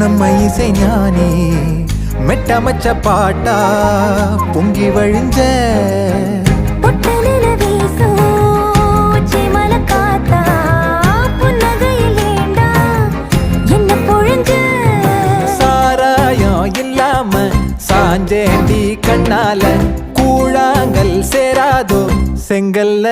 நம்ம இசை ஞானி மெட்டமச்ச பாட்டா பொங்கி வழிஞ்ச சாராயம் இல்லாம சாஞ்சேண்டி கண்ணால கூழாங்கல் சேராதோ செங்கல்ல